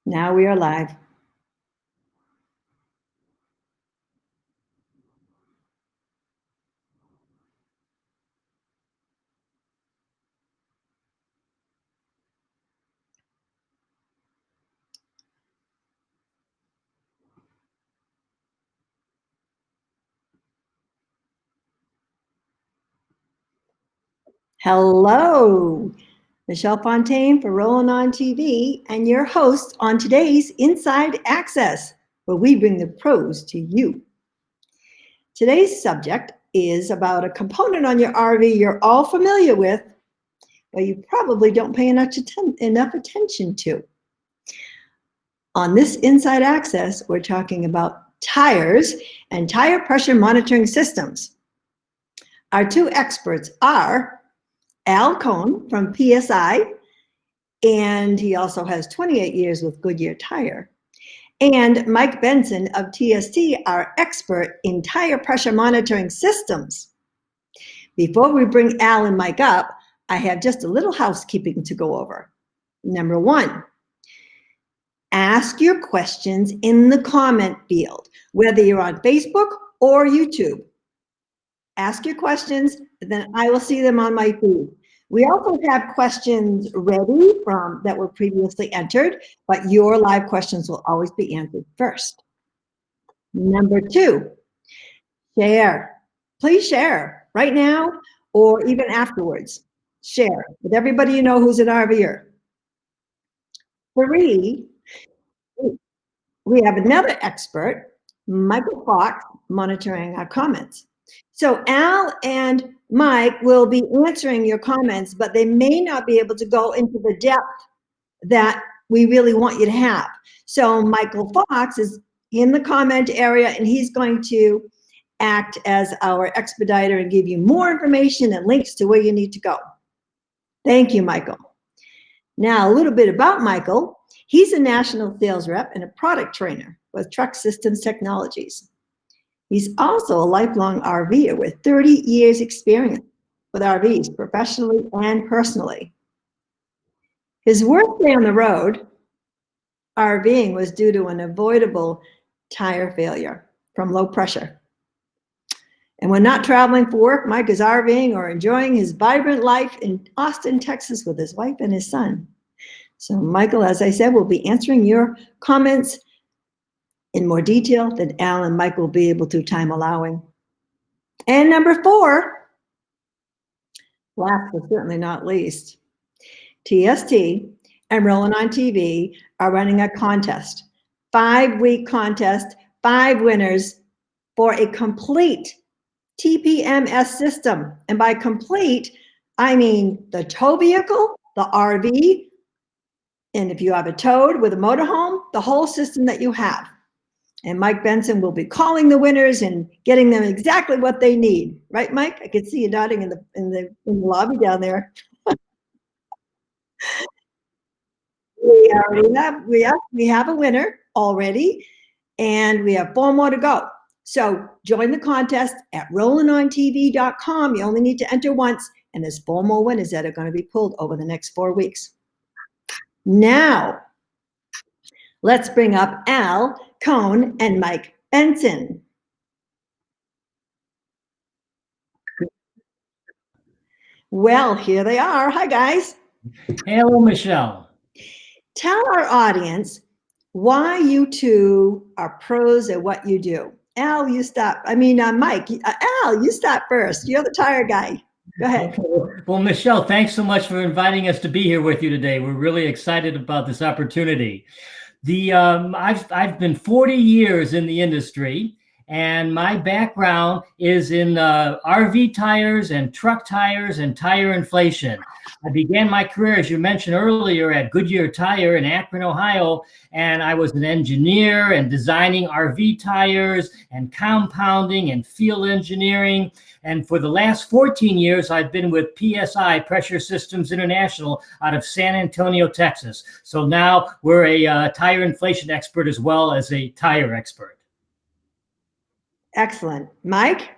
Now we are live. Hello, Michelle Fontaine for Rolling On TV and your host on today's Inside Access, where we bring the pros to you. Today's subject is about a component on your RV you're all familiar with, but you probably don't pay enough attention to. On this Inside Access, we're talking about tires and tire pressure monitoring systems. Our two experts are Cohn from P.S.I, and he also has 28 years with Goodyear Tire, and Mike Benson of TST, our expert in tire pressure monitoring systems. Before we bring Al and Mike up, I have just a little housekeeping to go over. Number one, ask your questions in the comment field, whether you're on Facebook or YouTube. Ask your questions, then I will see them on my feed. We also have questions ready that were previously entered, but your live questions will always be answered first. Number two, share. Please share right now or even afterwards. Share with everybody you know who's an RVer. Three, we have another expert, Michael Fox, monitoring our comments. So Al and Mike will be answering your comments, but they may not be able to go into the depth that we really want you to have. So Michael Fox is in the comment area, and he's going to act as our expediter and give you more information and links to where you need to go. Thank you, Michael. Now, a little bit about Michael. He's a national sales rep and a product trainer with Truck Systems Technologies. He's also a lifelong RVer with 30 years experience with RVs, professionally and personally. His worst day on the road, RVing, was due to an avoidable tire failure from low pressure. And when not traveling for work, Mike is RVing or enjoying his vibrant life in Austin, Texas with his wife and his son. So Michael, as I said, will be answering your comments in more detail than Al and Mike will be able to, time allowing. And number four, last but certainly not least, TST and Rolling On TV are running a contest, 5-week contest, 5 winners for a complete TPMS system. And by complete, I mean the tow vehicle, the RV, and if you have a towed with a motorhome, the whole system that you have. And Mike Benson will be calling the winners and getting them exactly what they need. Right, Mike? I could see you nodding in the lobby down there. We have a winner already, and we have 4 more to go. So join the contest at rollingontv.com. You only need to enter once, and there's 4 more winners that are going to be pulled over the next 4 weeks. Now, let's bring up Al Cohn and Mike Benson. Well, here they are. Hi, guys. Hello, Michelle. Tell our audience why you two are pros at what you do. Al, you stop. Mike, Al, you stop first. You're the tire guy. Go ahead. Okay. Well, Michelle, thanks so much for inviting us to be here with you today. We're really excited about this opportunity. I've been 40 years in the industry, and my background is in RV tires and truck tires and tire inflation. I began my career, as you mentioned earlier, at Goodyear Tire in Akron, Ohio, and I was an engineer and designing RV tires and compounding and field engineering. And for the last 14 years, I've been with P.S.I, Pressure Systems International, out of San Antonio, Texas. So now we're a tire inflation expert as well as a tire expert. Excellent. Mike?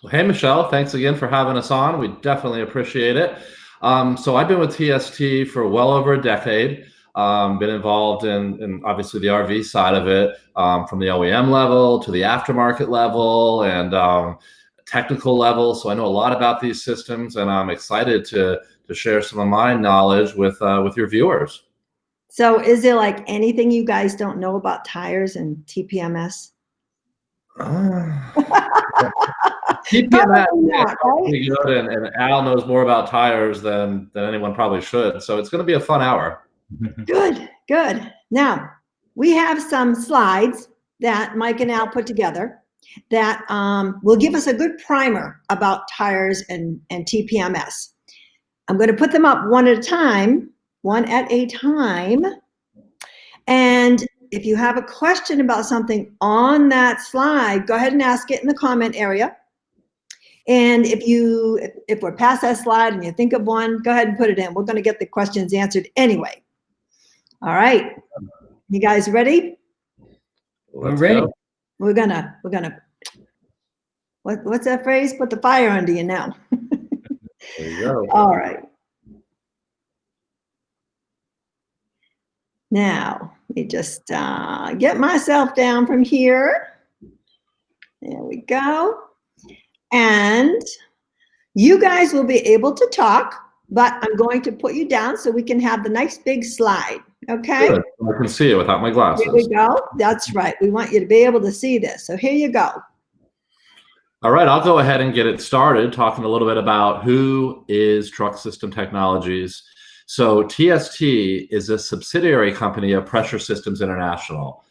Well, hey, Michelle, thanks again for having us on. We definitely appreciate it. So I've been with TST for well over a decade. been involved in obviously the RV side of it, from the OEM level to the aftermarket level and technical level. So I know a lot about these systems, and I'm excited to share some of my knowledge with your viewers. So is there like anything you guys don't know about tires and TPMS? TPMS Probably is not, right? pretty good, and Al knows more about tires than anyone probably should. So it's going to be a fun hour. Good, good. Now, we have some slides that Mike and Al put together that will give us a good primer about tires and TPMS. I'm going to put them up one at a time. And if you have a question about something on that slide, go ahead and ask it in the comment area. And if we're past that slide and you think of one, go ahead and put it in. We're going to get the questions answered anyway. All right. You guys ready? We're ready. Go. We're gonna what's that phrase? Put the fire under you now. There you go. All right. Now, let me just get myself down from here. There we go. And you guys will be able to talk, but I'm going to put you down so we can have the nice big slide. Okay? Good. I can see it without my glasses. Here we go. That's right. We want you to be able to see this. So here you go. All right, I'll go ahead and get it started talking a little bit about who is Truck System Technologies. So TST is a subsidiary company of Pressure Systems International.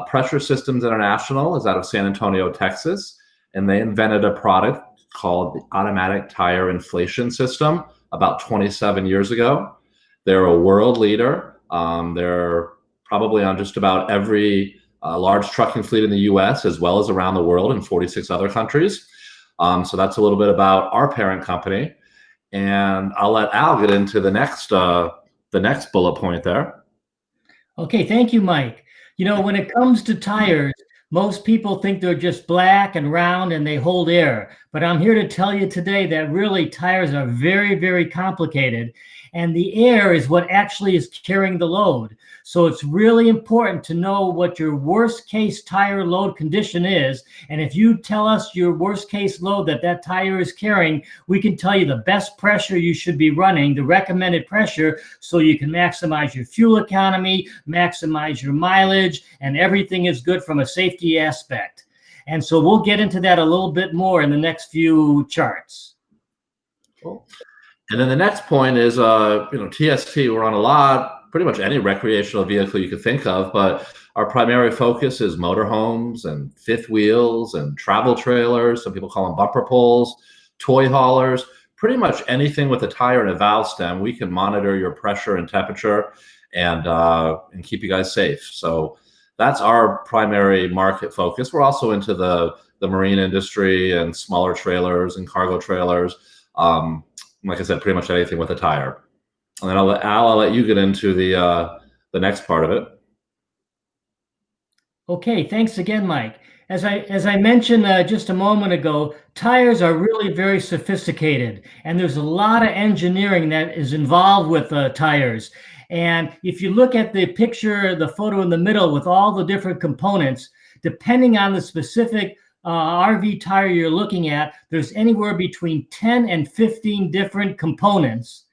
Pressure Systems International is out of San Antonio, Texas, and they invented a product called the Automatic Tire Inflation System about 27 years ago. They're a world leader. They're probably on just about every large trucking fleet in the US as well as around the world in 46 other countries. So that's a little bit about our parent company. And I'll let Al get into the next bullet point there. Okay, thank you, Mike. You know, when it comes to tires, most people think they're just black and round and they hold air. But I'm here to tell you today that really tires are very, very complicated. And the air is what actually is carrying the load. So it's really important to know what your worst case tire load condition is. And if you tell us your worst case load that tire is carrying, we can tell you the best pressure you should be running, the recommended pressure, so you can maximize your fuel economy, maximize your mileage, and everything is good from a safety aspect. And so we'll get into that a little bit more in the next few charts. Cool. And then the next point is, TST, we're on pretty much any recreational vehicle you could think of, but our primary focus is motorhomes and fifth wheels and travel trailers. Some people call them bumper pulls, toy haulers, pretty much anything with a tire and a valve stem. We can monitor your pressure and temperature and keep you guys safe. So that's our primary market focus. We're also into the marine industry and smaller trailers and cargo trailers. Like I said, pretty much anything with a tire. And then I'll let you get into the next part of it. Okay, thanks again, Mike. As I mentioned just a moment ago, tires are really very sophisticated, and there's a lot of engineering that is involved with tires. And if you look at the picture, the photo in the middle with all the different components, depending on the specific RV tire you're looking at, there's anywhere between 10 and 15 different components.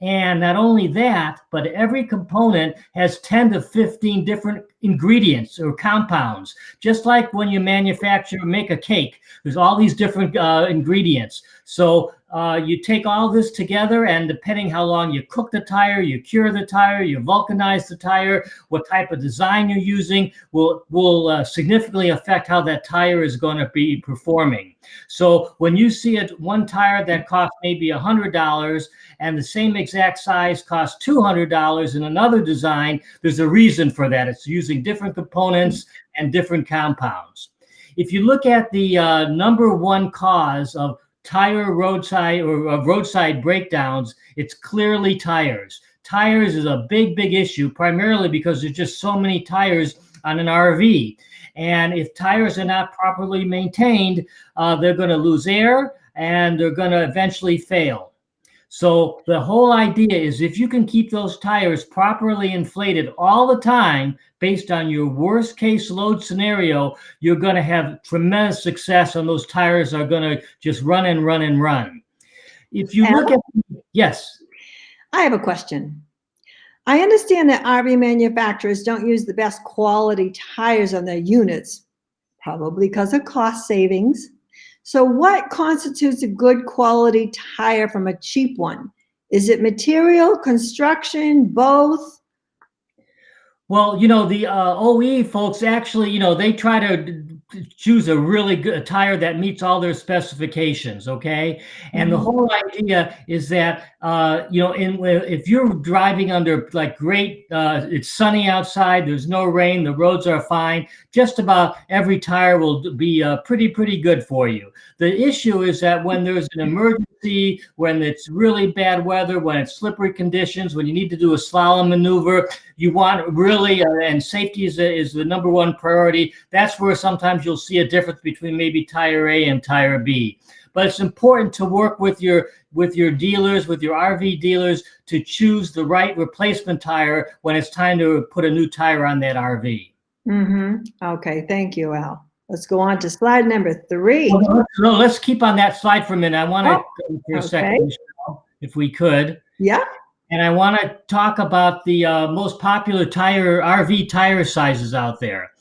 And not only that, but every component has 10 to 15 different ingredients or compounds. Just like when you make a cake, there's all these different ingredients. So you take all this together, and depending how long you cook the tire, you cure the tire, you vulcanize the tire, what type of design you're using will significantly affect how that tire is going to be performing. So when you see one tire that costs maybe $100 and the same exact size costs $200 in another design, there's a reason for that. It's using different components and different compounds. If you look at the number one cause of tire roadside breakdowns, it's clearly tires. Tires is a big issue, primarily because there's just so many tires on an RV. And if tires are not properly maintained, they're going to lose air and they're going to eventually fail. So the whole idea is if you can keep those tires properly inflated all the time, based on your worst case load scenario, you're going to have tremendous success, and those tires are going to just run and run and run. If you look at, yes. I have a question. I understand that RV manufacturers don't use the best quality tires on their units, probably because of cost savings. So what constitutes a good quality tire from a cheap one? Is it material, construction, both? Well, the OE folks actually, they try to choose a really good tire that meets all their specifications, okay? And the whole idea is that, if you're driving under like great, it's sunny outside, there's no rain, the roads are fine, just about every tire will be pretty good for you. The issue is that when there's an emergency, when it's really bad weather, when it's slippery conditions, when you need to do a slalom maneuver, you want really, and safety is the number one priority. That's where sometimes you'll see a difference between maybe tire A and tire B. But it's important to work with your dealers, with your RV dealers, to choose the right replacement tire when it's time to put a new tire on that RV. Okay, thank you, Al. Let's go on to slide number 3. No, let's keep on that slide for a minute. I want to go for a second, Michelle, if we could. Yeah. And I want to talk about the most popular RV tire sizes out there.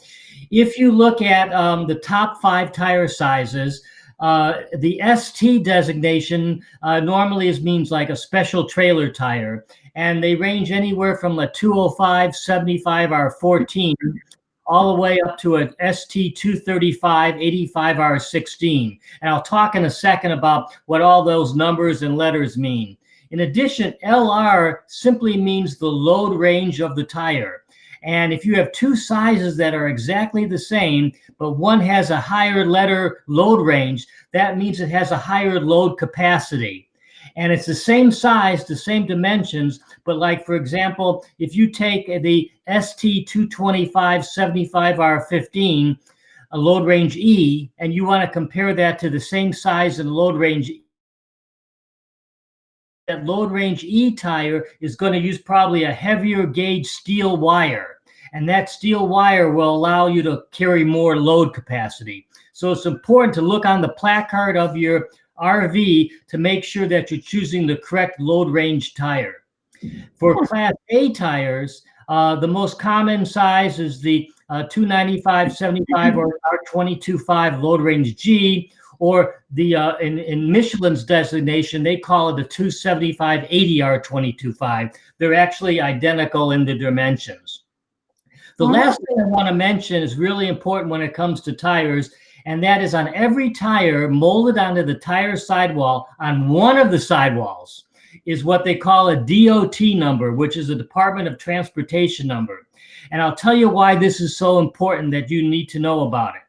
If you look at the top 5 tire sizes, the ST designation normally means like a special trailer tire, and they range anywhere from a 205, 75 R14, all the way up to a ST 235, 85 R16. And I'll talk in a second about what all those numbers and letters mean. In addition, LR simply means the load range of the tire. And if you have 2 sizes that are exactly the same, but one has a higher letter load range, that means it has a higher load capacity. And it's the same size, the same dimensions, but like, for example, if you take the ST 225 75 R15, a load range E, and you want to compare that to the same size and load range, that load range E tire is going to use probably a heavier gauge steel wire. And that steel wire will allow you to carry more load capacity. So it's important to look on the placard of your RV to make sure that you're choosing the correct load range tire. For Class A tires, the most common size is the 295 75 or R22.5 load range G, or the in Michelin's designation, they call it a 275 80 R22.5. They're actually identical in the dimensions. The last thing I want to mention is really important when it comes to tires, and that is on every tire molded onto the tire sidewall, on one of the sidewalls, is what they call a DOT number, which is a Department of Transportation number. And I'll tell you why this is so important that you need to know about it.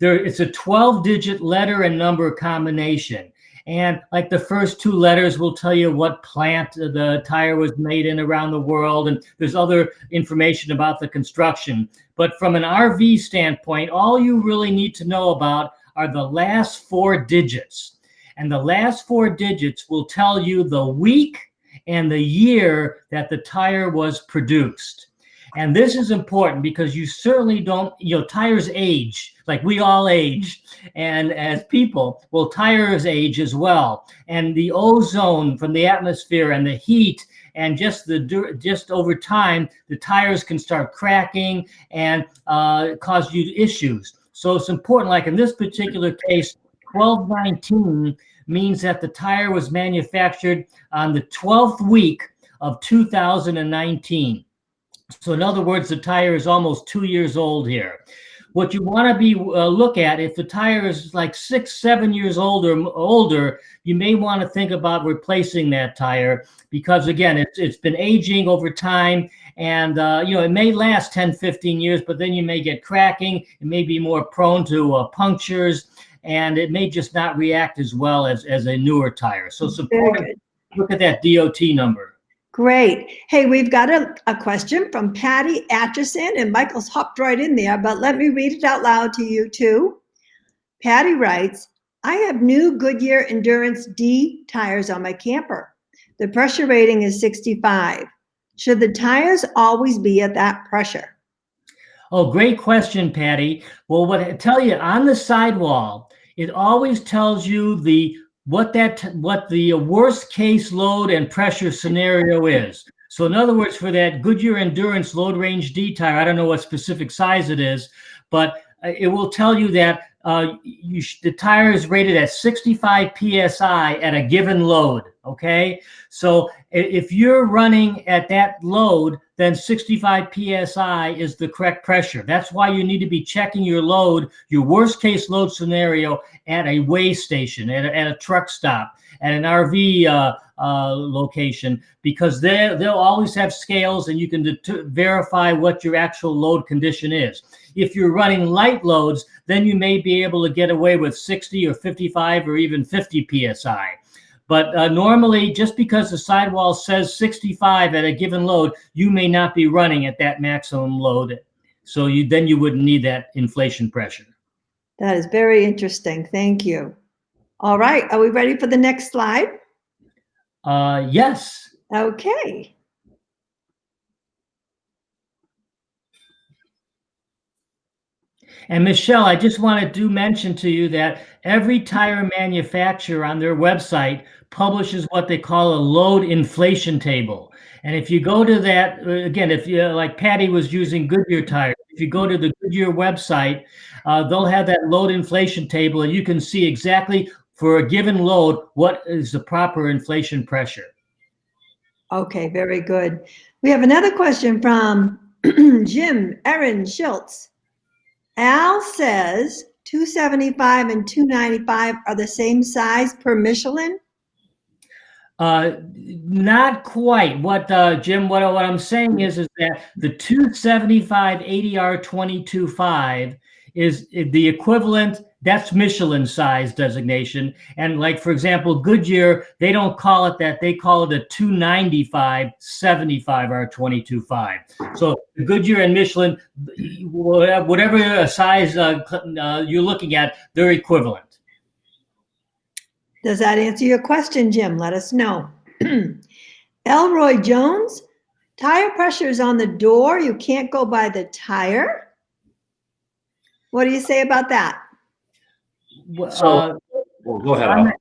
It's a 12-digit letter and number combination. And like the first 2 letters will tell you what plant the tire was made in around the world. And there's other information about the construction. But from an RV standpoint, all you really need to know about are the last 4 digits. And the last 4 digits will tell you the week and the year that the tire was produced. And this is important because you certainly don't, tires age, like we all age. And as people, well, tires age as well. And the ozone from the atmosphere and the heat and just over time, the tires can start cracking and cause you issues. So it's important, like in this particular case, 1219 means that the tire was manufactured on the 12th week of 2019. So in other words, the tire is almost 2 years old here. What you want to be look at, if the tire is like 6, 7 years older, you may want to think about replacing that tire because, again, it's been aging over time, and it may last 10, 15 years, but then you may get cracking. It may be more prone to punctures, and it may just not react as well as a newer tire. So it's important to look at that DOT number. Great. Hey, we've got a question from Patty Atchison, and Michael's hopped right in there, but let me read it out loud to you too. Patty writes, I have new Goodyear Endurance D tires on my camper. The pressure rating is 65. Should the tires always be at that pressure? Oh, great question, Patty. Well, what I tell you on the sidewall, it always tells you what the worst case load and pressure scenario is. So in other words, for that Goodyear Endurance Load Range D tire, I don't know what specific size it is, but it will tell you that the tire is rated at 65 PSI at a given load, okay? So if you're running at that load, then 65 PSI is the correct pressure. That's why you need to be checking your load, your worst case load scenario at a weigh station, at a truck stop, at an RV location, because they'll always have scales and you can verify what your actual load condition is. If you're running light loads, then you may be able to get away with 60 or 55 or even 50 PSI. But normally, just because the sidewall says 65 at a given load, you may not be running at that maximum load. So then you wouldn't need that inflation pressure. That is very interesting. Thank you. All right. Are we ready for the next slide? Yes. Okay. And Michelle, I just want to mention to you that every tire manufacturer on their website publishes what they call a load inflation table. And if you go to that, again, if you like Patty was using Goodyear Tire, if you go to the Goodyear website, they'll have that load inflation table, and you can see exactly for a given load what is the proper inflation pressure. Okay, very good. We have another question from Jim Erin Schultz. Al says 275 and 295 are the same size per Michelin? Not quite. What Jim, what I'm saying is that the 275 ADR 22.5 is the equivalent. That's Michelin size designation. And like, for example, Goodyear, they don't call it that. They call it a 295 75 R22.5. So Goodyear and Michelin, whatever size you're looking at, they're equivalent. Does that answer your question, Jim? Let us know. Elroy Jones, tire pressure is on the door. You can't go by the tire. What do you say about that? So, well, go ahead.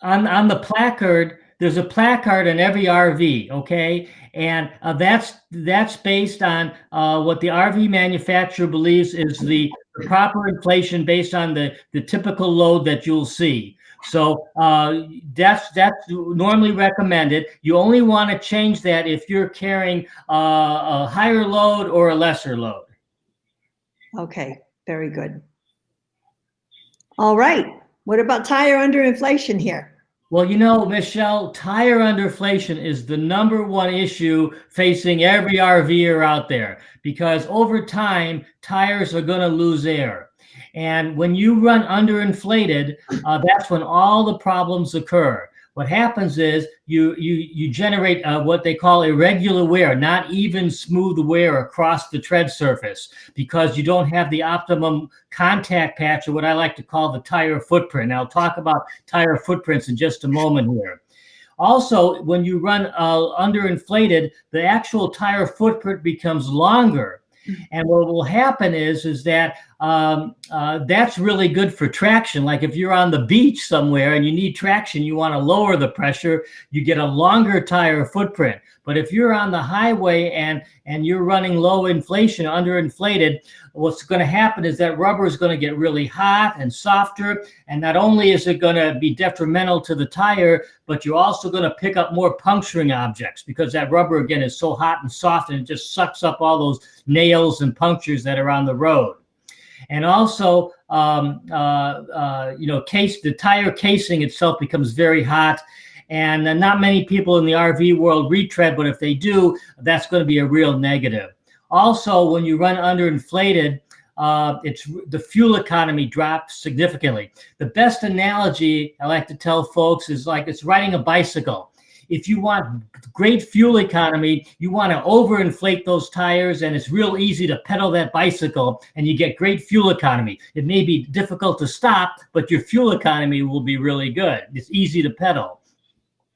On the placard, there's a placard in every RV, okay? And that's based on what the RV manufacturer believes is the proper inflation based on the typical load that you'll see. So that's normally recommended. You only want to change that if you're carrying a higher load or a lesser load. Okay, very good. All right. What about tire underinflation here? Well, you know, Michelle, tire underinflation is the #1 issue facing every RVer out there, because over time, tires are going to lose air. And when you run underinflated, that's when all the problems occur. What happens is you generate what they call irregular wear, not even smooth wear across the tread surface, because you don't have the optimum contact patch, or what I like to call the tire footprint. And I'll talk about tire footprints in just a moment here. Also, when you run underinflated, the actual tire footprint becomes longer. And what will happen is that that's really good for traction. Like if you're on the beach somewhere and you need traction, you want to lower the pressure, you get a longer tire footprint. But if you're on the highway and you're running low inflation, underinflated, what's going to happen is that rubber is going to get really hot and softer. And not only is it going to be detrimental to the tire, but you're also going to pick up more puncturing objects, because that rubber, again, is so hot and soft, and it just sucks up all those nails and punctures that are on the road. And also, the tire casing itself becomes very hot. And not many people in the RV world retread, but if they do, that's going to be a real negative. Also, when you run underinflated, the fuel economy drops significantly. The best analogy I like to tell folks is like it's riding a bicycle. If you want great fuel economy, you want to overinflate those tires, and it's real easy to pedal that bicycle, and you get great fuel economy. It may be difficult to stop, but your fuel economy will be really good. It's easy to pedal.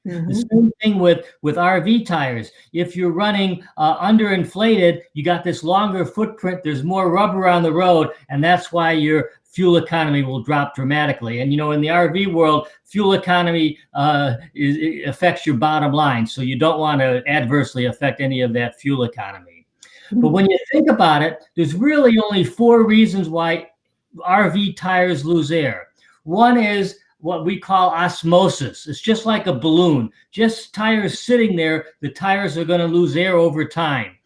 Mhm. The same thing with RV tires. If you're running underinflated, you got this longer footprint, there's more rubber on the road, and that's why your fuel economy will drop dramatically. And, you know, in the RV world, fuel economy affects your bottom line. So you don't want to adversely affect any of that fuel economy. But when you think about it, there's really only 4 reasons why RV tires lose air. One is what we call osmosis. It's just like a balloon. Just tires sitting there, the tires are going to lose air over time.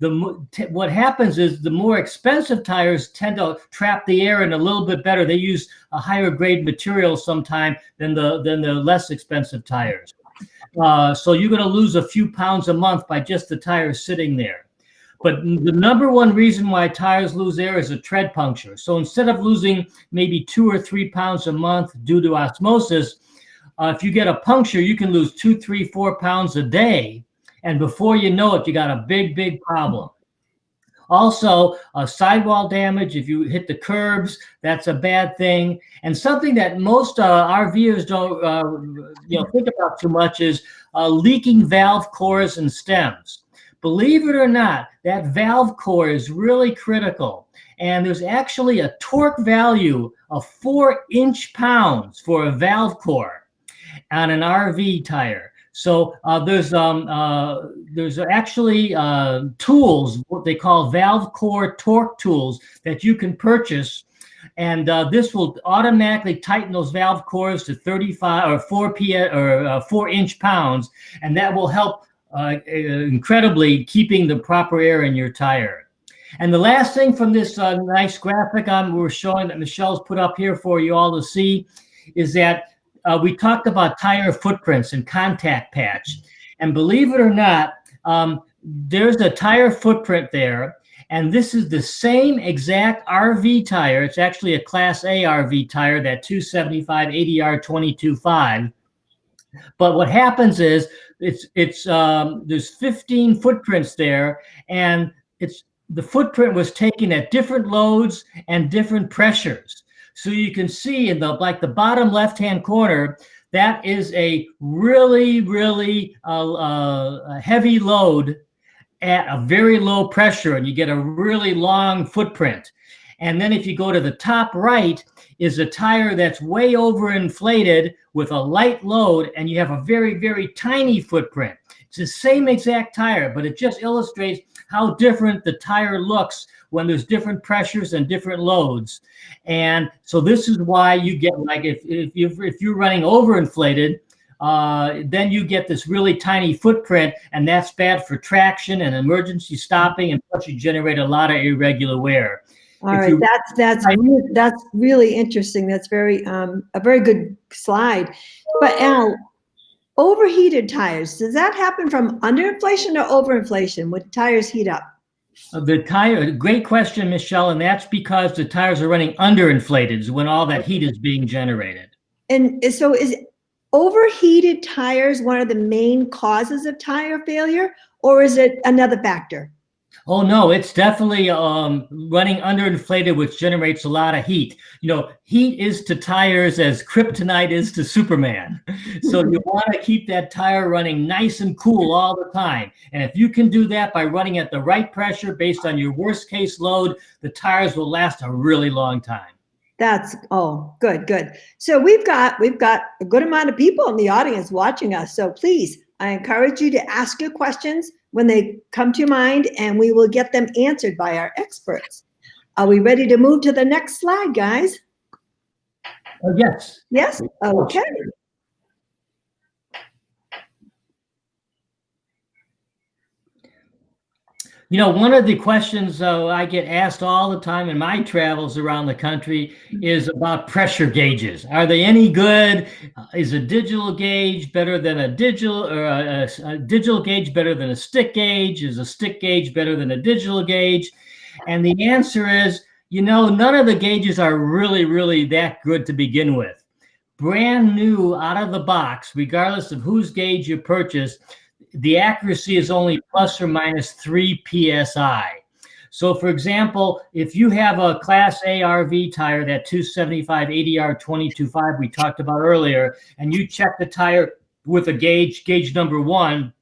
What happens is the more expensive tires tend to trap the air in a little bit better. They use a higher grade material sometime than the less expensive tires. So you're going to lose a few pounds a month by just the tires sitting there. But the number one reason why tires lose air is a tread puncture. So instead of losing maybe 2 or 3 pounds a month due to osmosis, if you get a puncture, you can lose 2, 3, 4 pounds a day. And before you know it, you got a big, big problem. Also, sidewall damage. If you hit the curbs, that's a bad thing. And something that most RVers don't think about too much is leaking valve cores and stems. Believe it or not, that valve core is really critical. And there's actually a torque value of 4 inch-pounds for a valve core on an RV tire. So there's actually tools, what they call valve core torque tools, that you can purchase. And this will automatically tighten those valve cores to 35 or 4 inch-pounds. And that will help incredibly keeping the proper air in your tire. And the last thing from this nice graphic we're showing that Michelle's put up here for you all to see is that we talked about tire footprints and contact patch. And believe it or not, there's a tire footprint there. And this is the same exact RV tire. It's actually a Class A RV tire, that 275 ADR 22.5. But what happens is there's 15 footprints there, and the footprint was taken at different loads and different pressures. So you can see in the bottom left-hand corner, that is a really, really heavy load at a very low pressure, and you get a really long footprint. And then if you go to the top right, is a tire that's way overinflated with a light load, and you have a very, very tiny footprint. It's the same exact tire, but it just illustrates how different the tire looks when there's different pressures and different loads. And so this is why you get, like, if you're running overinflated, then you get this really tiny footprint, and that's bad for traction and emergency stopping, and plus you generate a lot of irregular wear. All right, that's really interesting. That's a very good slide. But Al, overheated tires, does that happen from underinflation or overinflation when tires heat up? Great question, Michelle, and that's because the tires are running underinflated when all that heat is being generated. And so is overheated tires one of the main causes of tire failure, or is it another factor? Oh, no, it's definitely running underinflated, which generates a lot of heat. You know, heat is to tires as kryptonite is to Superman. So you want to keep that tire running nice and cool all the time. And if you can do that by running at the right pressure based on your worst case load, the tires will last a really long time. Good. So we've got a good amount of people in the audience watching us. So please, I encourage you to ask your questions when they come to mind, and we will get them answered by our experts. Are we ready to move to the next slide, guys? Yes. Yes? Okay. You know, one of the questions I get asked all the time in my travels around the country is about pressure gauges. Are they any good? Is a digital gauge better than a digital, or a digital gauge better than a stick gauge? Is a stick gauge better than a digital gauge? And the answer is, you know, none of the gauges are really, really that good to begin with. Brand new out of the box, regardless of whose gauge you purchase, the accuracy is only plus or minus 3 PSI. So for example, if you have a Class A RV tire, that 275 ADR 22.5 we talked about earlier, and you check the tire with a gauge number 1,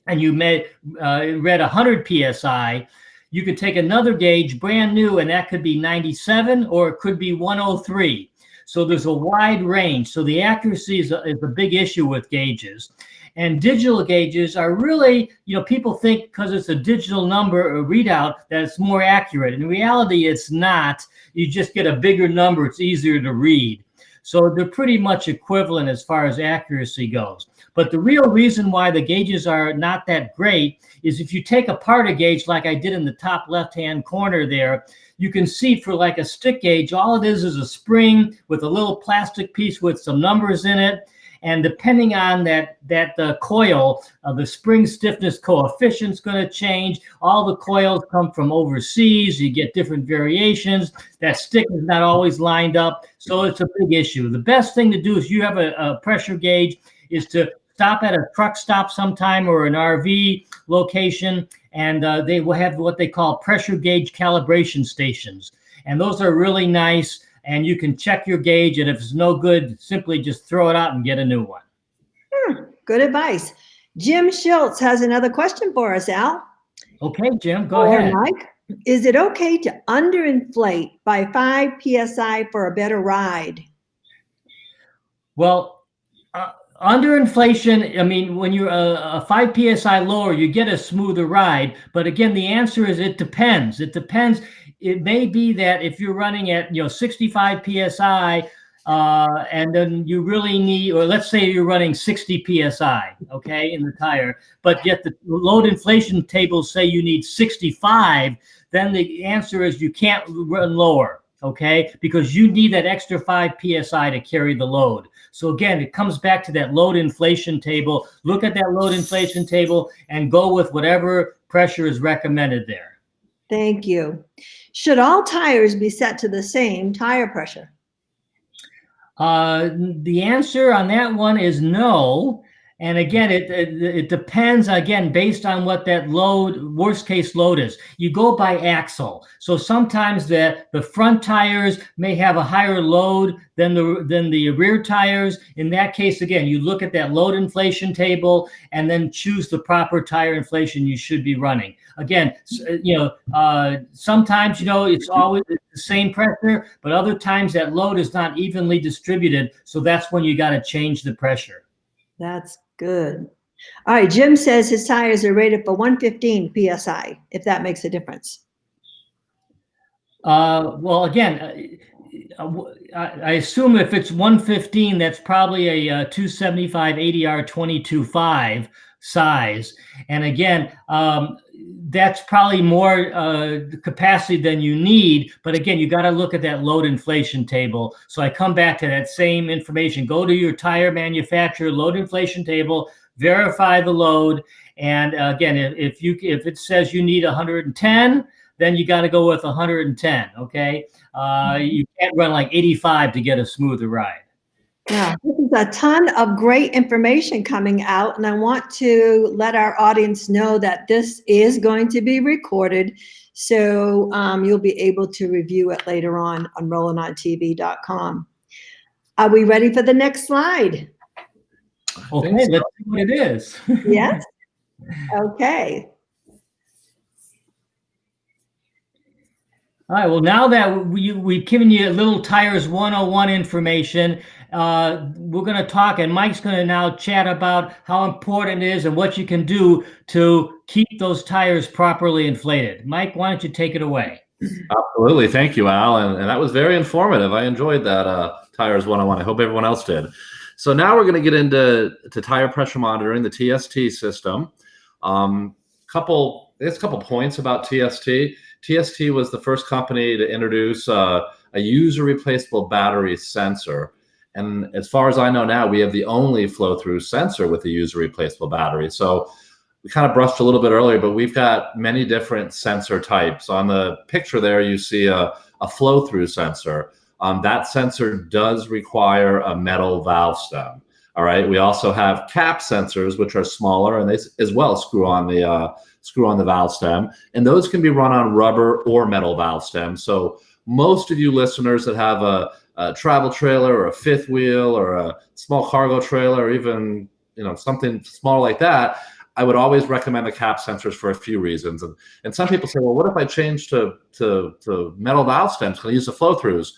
and you read 100 PSI, you could take another gauge, brand new, and that could be 97 or it could be 103. So there's a wide range. So the accuracy is a big issue with gauges. And digital gauges are really, people think because it's a digital number or readout that it's more accurate. In reality, it's not. You just get a bigger number. It's easier to read. So they're pretty much equivalent as far as accuracy goes. But the real reason why the gauges are not that great is if you take apart a gauge like I did in the top left-hand corner there, you can see for like a stick gauge, all it is a spring with a little plastic piece with some numbers in it. And depending on that coil, the spring stiffness coefficient is going to change. All the coils come from overseas. You get different variations. That stick is not always lined up. So it's a big issue. The best thing to do is you have a pressure gauge is to stop at a truck stop sometime or an RV location, and they will have what they call pressure gauge calibration stations. And those are really nice. And you can check your gauge, and if it's no good, simply just throw it out and get a new one. Good advice. Jim Schultz has another question for us, Al. Okay, Jim, go ahead. Mike, is it okay to underinflate by 5 PSI for a better ride? Well, underinflation, I mean, when you're a 5 PSI lower, you get a smoother ride. But again, the answer is it depends. It depends. It may be that if you're running at 65 PSI and then you really need, or let's say you're running 60 PSI, okay, in the tire, but yet the load inflation tables say you need 65, then the answer is you can't run lower, okay, because you need that extra 5 PSI to carry the load. So again, it comes back to that load inflation table. Look at that load inflation table and go with whatever pressure is recommended there. Thank you. Should all tires be set to the same tire pressure? The answer on that one is no. And again, it depends, again, based on what that load, worst case load is. You go by axle. So sometimes the front tires may have a higher load than the rear tires. In that case, again, you look at that load inflation table and then choose the proper tire inflation you should be running. Again, sometimes, it's always the same pressure, but other times that load is not evenly distributed. So that's when you got to change the pressure. That's good. All right, Jim says his tires are rated for 115 PSI, if that makes a difference. Well, again, I assume if it's 115, that's probably a 275 ADR 22.5 size. And again, that's probably more capacity than you need. But again, you got to look at that load inflation table. So I come back to that same information. Go to your tire manufacturer load inflation table, verify the load. And again, if it says you need 110, then you got to go with 110. Okay. You can't run like 85 to get a smoother ride. Yeah, this is a ton of great information coming out, and I want to let our audience know that this is going to be recorded, so you'll be able to review it later on RollingOnTV.com. Are we ready for the next slide? Okay, let's see what it is. Yes? Okay. All right, well, now that we've given you a little Tires 101 information, we're going to talk, and Mike's going to now chat about how important it is and what you can do to keep those tires properly inflated. Mike, why don't you take it away? Absolutely. Thank you, Al. And that was very informative. I enjoyed that Tires 101. I hope everyone else did. So now we're going to get into tire pressure monitoring, the TST system. There's a couple points about TST. TST was the first company to introduce a user replaceable battery sensor. And as far as I know now, we have the only flow-through sensor with a user replaceable battery. So we kind of brushed a little bit earlier, but we've got many different sensor types. On the picture there, you see a flow-through sensor. That sensor does require a metal valve stem. All right. We also have cap sensors, which are smaller, and they as well screw on the valve stem. And those can be run on rubber or metal valve stems. So most of you listeners that have a travel trailer or a fifth wheel or a small cargo trailer, or even something small like that, I would always recommend the cap sensors for a few reasons. And some people say, well, what if I change to metal valve stems? Can I use the flow throughs?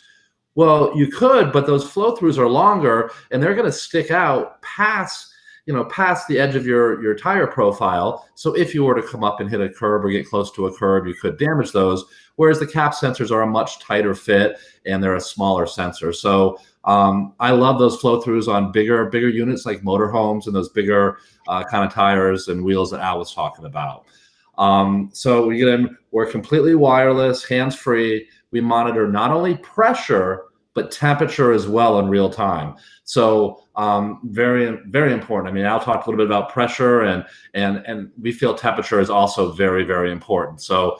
Well, you could, but those flow throughs are longer and they're going to stick out past the edge of your tire profile. So if you were to come up and hit a curb or get close to a curb, you could damage those. Whereas the cap sensors are a much tighter fit and they're a smaller sensor. So I love those flow throughs on bigger units like motorhomes and those bigger kind of tires and wheels that Al was talking about. So we're completely wireless, hands-free. We monitor not only pressure, but temperature as well in real time. So very, very important. I mean, Al talked a little bit about pressure and we feel temperature is also very, very important. So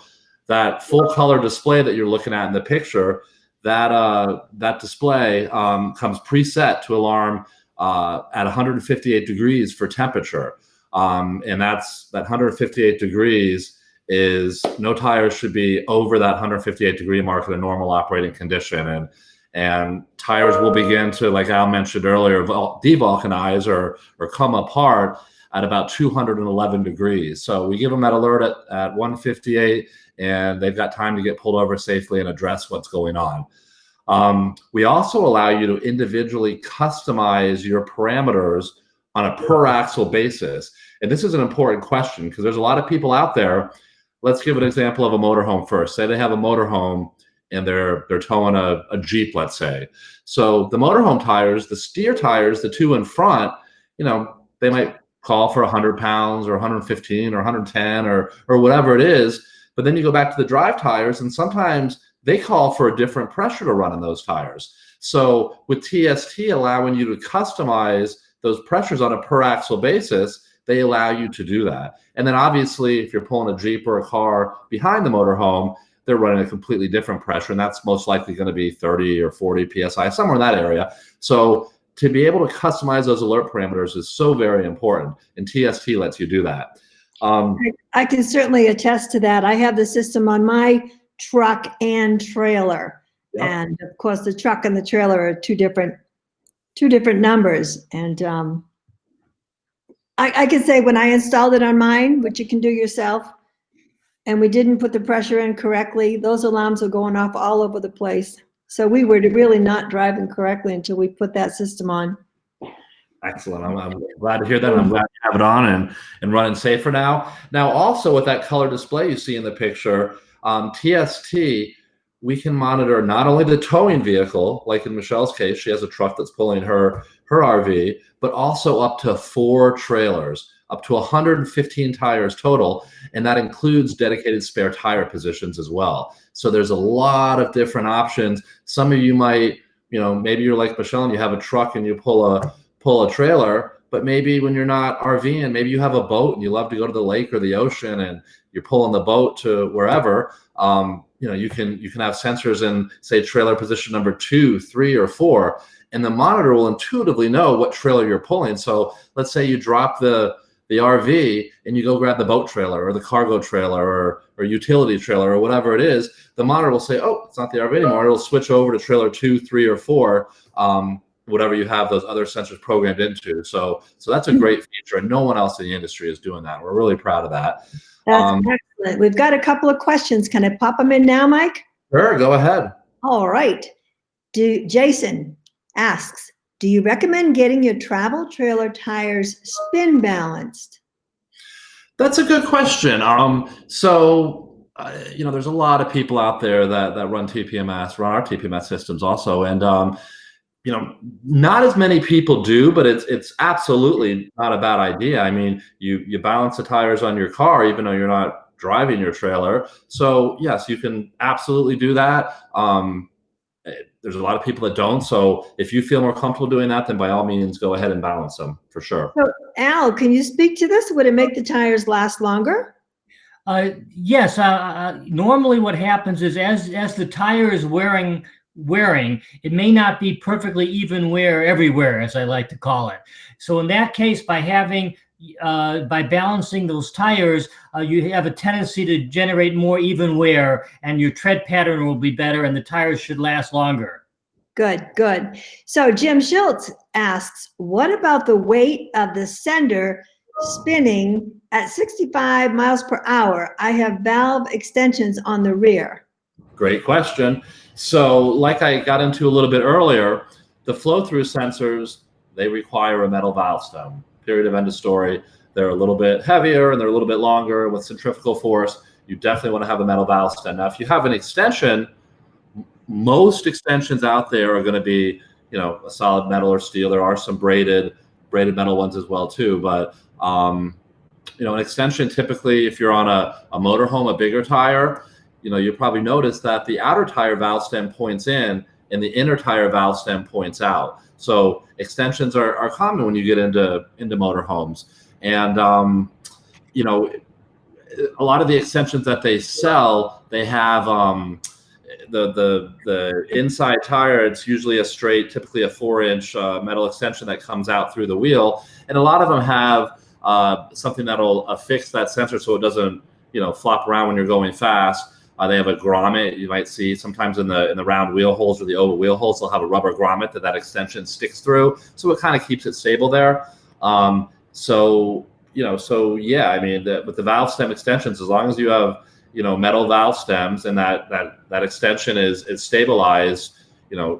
that full color display that you're looking at in the picture, that display comes preset to alarm at 158 degrees for temperature. And that 158 degrees is no tires should be over that 158 degree mark in a normal operating condition. And tires will begin to, like Al mentioned earlier, devulcanize or come apart at about 211 degrees. So we give them that alert at 158 and they've got time to get pulled over safely and address what's going on. We also allow you to individually customize your parameters on a per axle basis. And this is an important question because there's a lot of people out there. Let's give an example of a motorhome first. Say they have a motorhome and they're towing a Jeep, let's say. So the motorhome tires, the steer tires, the two in front, they might call for 100 pounds or 115 or 110 or whatever it is. But then you go back to the drive tires and sometimes they call for a different pressure to run in those tires. So with TST allowing you to customize those pressures on a per axle basis, they allow you to do that. And then obviously if you're pulling a Jeep or a car behind the motorhome, they're running a completely different pressure, and that's most likely going to be 30 or 40 PSI, somewhere in that area. So to be able to customize those alert parameters is so very important, and TST lets you do that. I can certainly attest to that. I have the system on my truck and trailer. Yep. And of course the truck and the trailer are two different numbers. And I can say when I installed it on mine, which you can do yourself, and we didn't put the pressure in correctly, those alarms were going off all over the place. So we were really not driving correctly until we put that system on. Excellent. I'm glad to hear that. I'm glad to have it on and running safer now. Now, also with that color display you see in the picture, TST, we can monitor not only the towing vehicle, like in Michelle's case, she has a truck that's pulling her RV, but also up to 4 trailers, up to 115 tires total, and that includes dedicated spare tire positions as well. So there's a lot of different options. Some of you might, maybe you're like Michelle and you have a truck and you pull a trailer, but maybe when you're not RVing, maybe you have a boat and you love to go to the lake or the ocean and you're pulling the boat to wherever. You can have sensors in, say, trailer position number 2, 3, or 4, and the monitor will intuitively know what trailer you're pulling. So let's say you drop the RV and you go grab the boat trailer or the cargo trailer or utility trailer or whatever it is, the monitor will say, oh, it's not the RV anymore. It'll switch over to trailer 2, 3, or 4, whatever you have those other sensors programmed into. So that's a great feature, and no one else in the industry is doing that. We're really proud of that. That's excellent. We've got a couple of questions. Can I pop them in now, Mike? Sure, go ahead. All right. Jason asks, do you recommend getting your travel trailer tires spin balanced? That's a good question. There's a lot of people out there that run TPMS, run our TPMS systems also, and not as many people do, but it's absolutely not a bad idea. I mean, you balance the tires on your car, even though you're not driving your trailer. So yes, you can absolutely do that. There's a lot of people that don't. So if you feel more comfortable doing that, then by all means, go ahead and balance them for sure. So Al, can you speak to this? Would it make the tires last longer? Yes. Normally what happens is as the tire is wearing, it may not be perfectly even wear everywhere, as I like to call it. So in that case, by balancing those tires, you have a tendency to generate more even wear, and your tread pattern will be better, and the tires should last longer. Good, good. So Jim Schultz asks, what about the weight of the sender spinning at 65 miles per hour? I have valve extensions on the rear. Great question. So like I got into a little bit earlier, the flow-through sensors, they require a metal valve stem. Period, of end of story. They're a little bit heavier and they're a little bit longer with centrifugal force. You definitely want to have a metal valve stem. Now, if you have an extension, most extensions out there are going to be, a solid metal or steel. There are some braided metal ones as well too. But an extension, typically, if you're on a motorhome, a bigger tire, you'll probably notice that the outer tire valve stem points in and the inner tire valve stem points out. So extensions are common when you get into motorhomes. And a lot of the extensions that they sell, they have the inside tire. It's usually a straight, typically a 4-inch metal extension that comes out through the wheel, and a lot of them have something that'll affix that sensor so it doesn't flop around when you're going fast. They have a grommet. You might see sometimes in the round wheel holes or the oval wheel holes, they'll have a rubber grommet that extension sticks through, so it kind of keeps it stable there. So yeah, I mean, with the valve stem extensions, as long as you have metal valve stems and that extension is stabilized,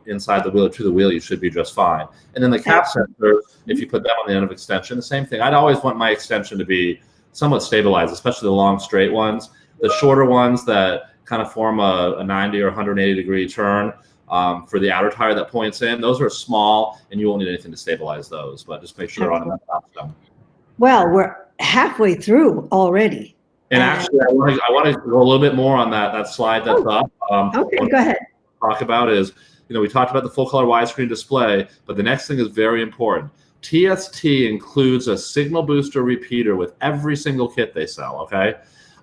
inside the wheel or to the wheel, you should be just fine. And then the cap sensor, if you put that on the end of extension, the same thing. I'd always want my extension to be somewhat stabilized, especially the long straight ones. The shorter ones that kind of form a 90 or 180 degree turn for the outer tire that points in, those are small and you won't need anything to stabilize those, but just make sure they're on a metal valve stem. Well, we're halfway through already. And actually, I want to go a little bit more on that slide that's up. Okay, go ahead. Talk about is, we talked about the full color widescreen display, but the next thing is very important. TST includes a signal booster repeater with every single kit they sell, okay?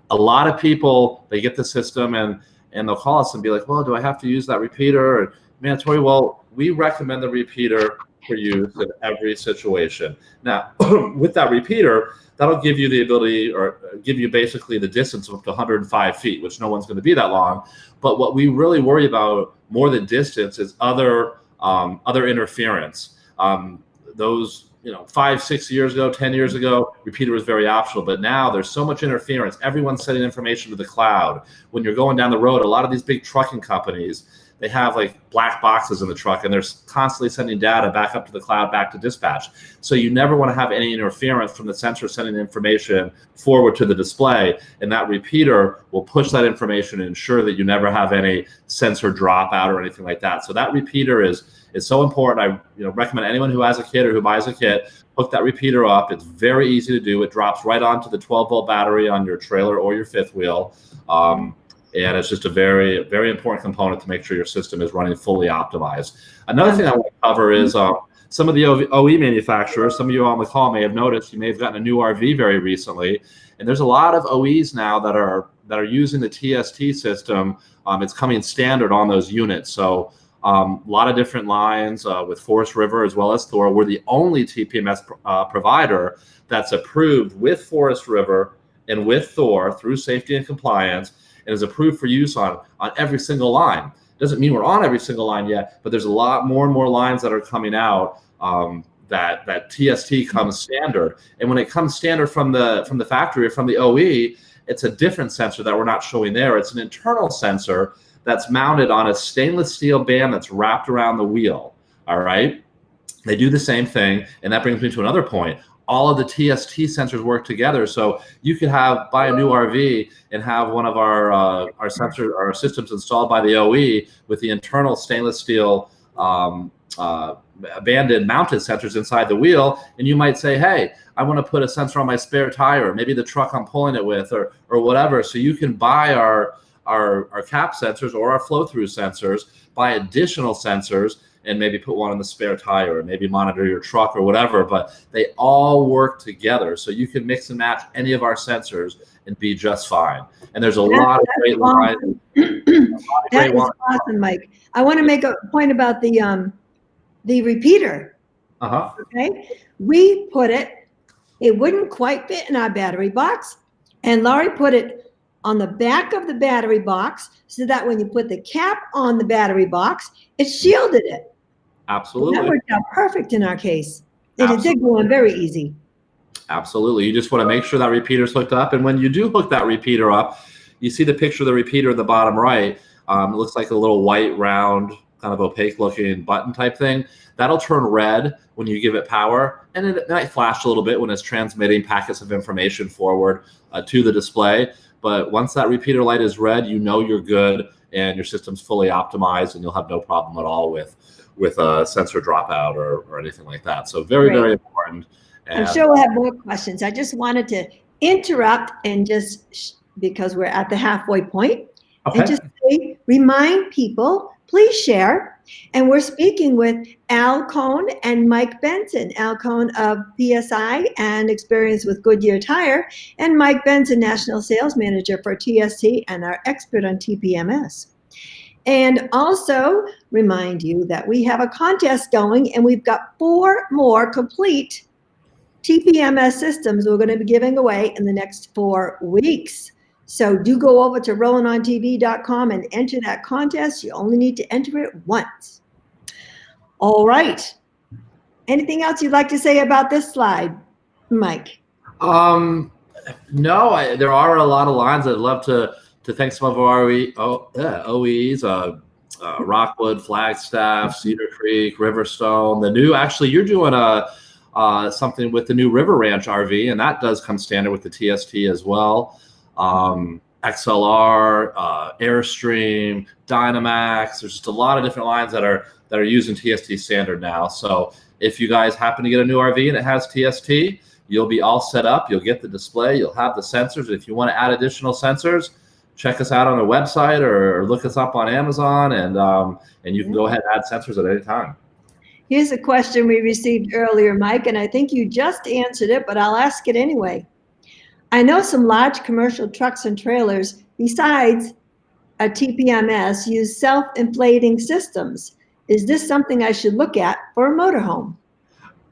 A lot of people, they get the system and they'll call us and be like, well, do I have to use that repeater? Or, mandatory? Well, we recommend the repeater for use in every situation. Now, with that repeater, that'll give you the ability, or give you basically the distance of up to 105 feet, which no one's going to be that long. But what we really worry about more than distance is other interference. Those 5, 6 years ago, 10 years ago, repeater was very optional, but now there's so much interference. Everyone's sending information to the cloud. When you're going down the road, a lot of these big trucking companies, they have like black boxes in the truck and they're constantly sending data back up to the cloud, back to dispatch. So you never want to have any interference from the sensor sending information forward to the display. And that repeater will push that information and ensure that you never have any sensor dropout or anything like that. So that repeater is so important. I recommend anyone who has a kit or who buys a kit, hook that repeater up. It's very easy to do. It drops right onto the 12-volt battery on your trailer or your fifth wheel. And it's just a very, very important component to make sure your system is running fully optimized. Another thing I want to cover is some of the OE manufacturers. Some of you on the call may have noticed, you may have gotten a new RV very recently. And there's a lot of OEs now that are using the TST system. It's coming standard on those units. So a lot of different lines with Forest River as well as Thor. We're the only TPMS provider that's approved with Forest River and with Thor through safety and compliance, and is approved for use on every single line. Doesn't mean we're on every single line yet, but there's a lot more and more lines that are coming out that TST comes standard. And when it comes standard from the factory or from the OE, it's a different sensor that we're not showing there. It's an internal sensor that's mounted on a stainless steel band that's wrapped around the wheel. All right. They do the same thing. And that brings me to another point. All of the TST sensors work together. So you could buy a new RV and have one of our systems installed by the OE with the internal stainless steel banded mounted sensors inside the wheel. And you might say, hey, I want to put a sensor on my spare tire, maybe the truck I'm pulling it with, or whatever. So you can buy our cap sensors or our flow-through sensors, buy additional sensors, and maybe put one on the spare tire, or maybe monitor your truck or whatever, but they all work together. So you can mix and match any of our sensors and be just fine. And there's a lot of great lines. That is awesome, Mike. I want to make a point about the repeater. Okay, we put it wouldn't quite fit in our battery box, and Laurie put it on the back of the battery box so that when you put the cap on the battery box, it shielded it. Absolutely. And that worked out perfect in our case. And Absolutely. it did go on very easy. Absolutely. You just want to make sure that repeater's hooked up. And when you do hook that repeater up, you see the picture of the repeater in the bottom right. It looks like a little white, round, kind of opaque looking button type thing. That'll turn red when you give it power. And it might flash a little bit when it's transmitting packets of information forward to the display. But once that repeater light is red, you know you're good and your system's fully optimized and you'll have no problem at all with a sensor dropout or anything like that. So very, very important. I'm sure we'll have more questions. I just wanted to interrupt and just, because we're at the halfway point, and just say, remind people, please share. And we're speaking with Al Cohn and Mike Benson. Al Cohn of P.S.I. and experience with Goodyear Tire, and Mike Benson, National Sales Manager for TST and our expert on TPMS. And also remind you that we have a contest going, and we've got 4 more complete TPMS systems we're going to be giving away in the next 4 weeks. So do go over to rollingontv.com and enter that contest. You only need to enter it once. All right. Anything else you'd like to say about this slide, Mike? No, there are a lot of lines. I'd love to thank some of our OEs, Rockwood, Flagstaff, Cedar Creek, Riverstone. Actually, you're doing something with the new River Ranch RV, and that does come standard with the TST as well. XLR, Airstream, Dynamax. There's just a lot of different lines that are using TST standard now. So if you guys happen to get a new RV and it has TST, you'll be all set up. You'll get the display. You'll have the sensors. If you want to add additional sensors, check us out on our website or look us up on Amazon, and you can go ahead and add sensors at any time. Here's a question we received earlier, Mike, and I think you just answered it, but I'll ask it anyway. I know some large commercial trucks and trailers, besides a TPMS, use self-inflating systems. Is this something I should look at for a motorhome?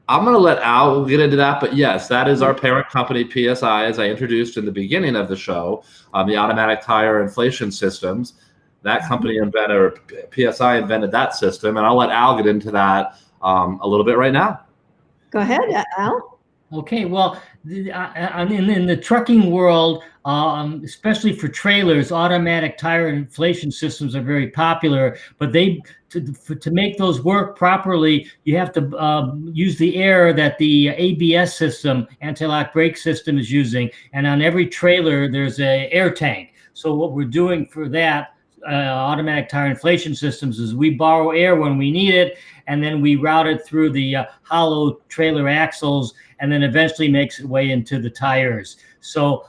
I'm going to let Al get into that, but yes, that is our parent company, P.S.I., as I introduced in the beginning of the show, the automatic tire inflation systems. That company invented, or P.S.I. invented that system, and I'll let Al get into that a little bit right now. Go ahead, Al. Okay, well, in the trucking world, especially for trailers, automatic tire inflation systems are very popular. But to make those work properly, you have to use the air that the ABS system, anti-lock brake system, is using. And on every trailer, there's an air tank. So what we're doing for that automatic tire inflation systems is we borrow air when we need it, and then we route it through the hollow trailer axles, and then eventually makes its way into the tires. So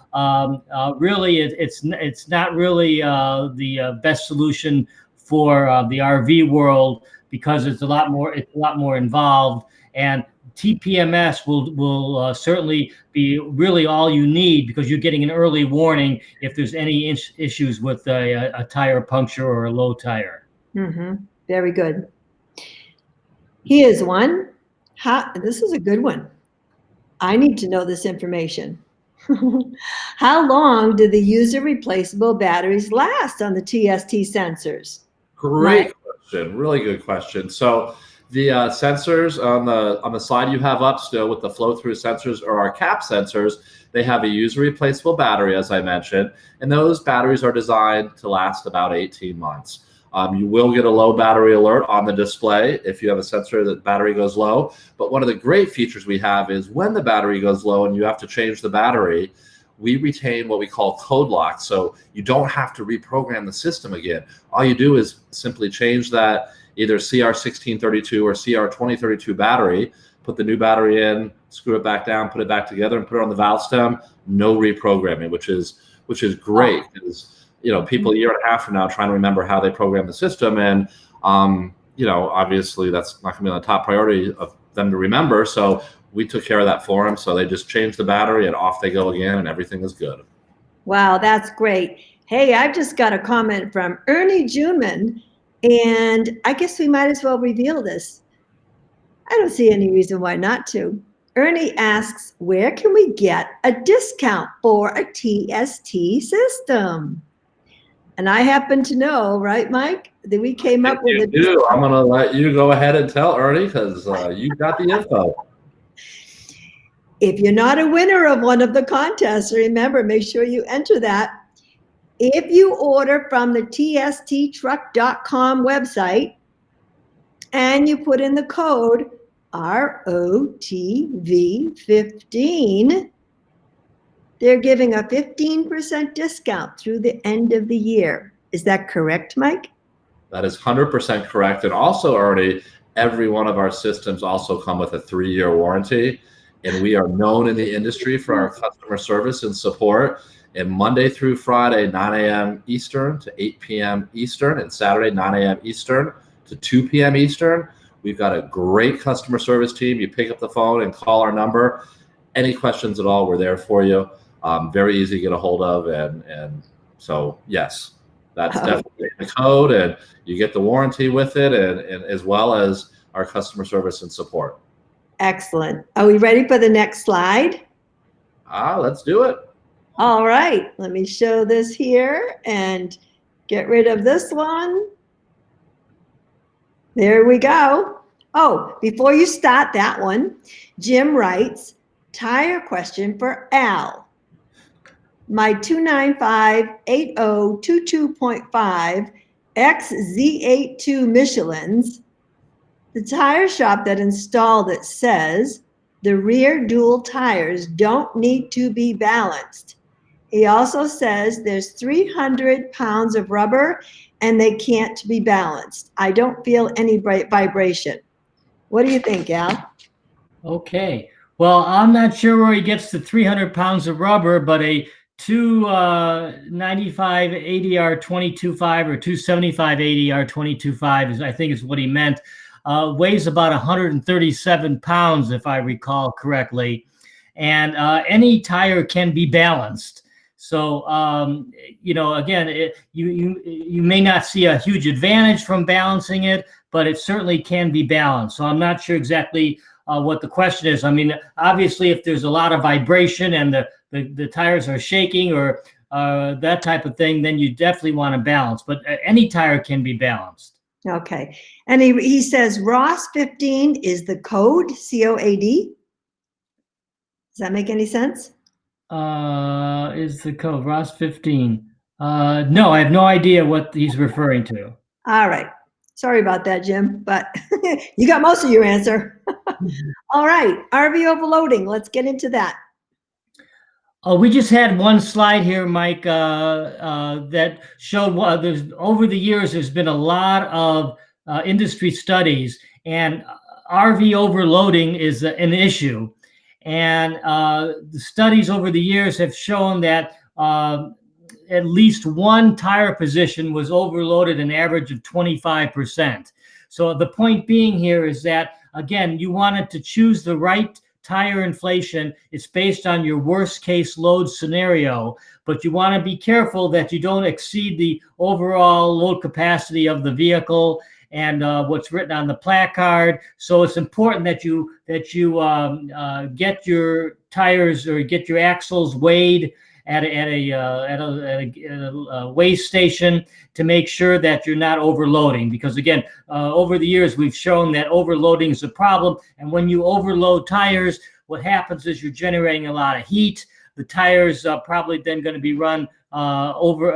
really, it's not really the best solution for the RV world, because it's a lot more involved. And TPMS will certainly be really all you need, because you're getting an early warning if there's any issues with a tire puncture or a low tire. Mm-hmm. Very good. Here's one. This is a good one. I need to know this information. How long do the user replaceable batteries last on the TST sensors? Great question. Really good question. So the sensors on the slide you have up still with the flow-through sensors, or our cap sensors, they have a user replaceable battery, as I mentioned, and those batteries are designed to last about 18 months. You will get a low battery alert on the display if you have a sensor that battery goes low. But one of the great features we have is when the battery goes low and you have to change the battery, we retain what we call code lock. So you don't have to reprogram the system again. All you do is simply change that either CR1632 or CR2032 battery, put the new battery in, screw it back down, put it back together, and put it on the valve stem. No reprogramming, which is great, because people a year and a half from now trying to remember how they program the system, and obviously that's not going to be on the top priority of them to remember. So we took care of that for them. So they just changed the battery and off they go again, and everything is good. Wow, that's great. Hey, I've just got a comment from Ernie Juneman, and I guess we might as well reveal this. I don't see any reason why not to. Ernie asks, where can we get a discount for a TST system? And I happen to know, right, Mike, that we came up with a discount. I'm going to let you go ahead and tell Ernie, because you've got the info. If you're not a winner of one of the contests, remember, make sure you enter that. If you order from the TSTtruck.com website and you put in the code ROTV15, they're giving a 15% discount through the end of the year. Is that correct, Mike? That is 100% correct. And also, Ernie, every one of our systems also come with a 3-year warranty. And we are known in the industry for our customer service and support. And Monday through Friday, 9 a.m. Eastern to 8 p.m. Eastern, and Saturday, 9 a.m. Eastern to 2 p.m. Eastern. We've got a great customer service team. You pick up the phone and call our number. Any questions at all, we're there for you. Very easy to get a hold of. And so, yes, that's definitely the code. And you get the warranty with it, and as well as our customer service and support. Excellent. Are we ready for the next slide? Let's do it. All right, let me show this here and get rid of this one. There we go. Oh, before you start that one, Jim writes, tire question for Al. My 295-8022.5 XZ82 Michelin's, the tire shop that installed it says the rear dual tires don't need to be balanced. He also says there's 300 pounds of rubber and they can't be balanced. I don't feel any vibration. What do you think, Al? Okay. Well, I'm not sure where he gets the 300 pounds of rubber, but a 295 ADR 22.5 or 275 ADR 22.5 is, I think, is what he meant. Weighs about 137 pounds, if I recall correctly. And any tire can be balanced. So, again, you may not see a huge advantage from balancing it, but it certainly can be balanced. So I'm not sure exactly what the question is. I mean, obviously, if there's a lot of vibration and the tires are shaking or that type of thing, then you definitely want to balance. But any tire can be balanced. Okay. And he says ROS 15 is the code, COAD. Does that make any sense? Is the code ROS 15? No, I have no idea what he's referring to. All right. Sorry about that, Jim, but you got most of your answer. All right. RV overloading. Let's get into that. We just had one slide here, Mike, that showed over the years, there's been a lot of industry studies, and RV overloading is an issue. And the studies over the years have shown that at least one tire position was overloaded an average of 25%. So the point being here is that, again, you wanted to choose the right tire inflation. It's based on your worst case load scenario, but you want to be careful that you don't exceed the overall load capacity of the vehicle and what's written on the placard. So it's important that you get your tires or get your axles weighed at a weigh station to make sure that you're not overloading. Because again, over the years, we've shown that overloading is a problem. And when you overload tires, what happens is you're generating a lot of heat. The tires are probably then going to be run for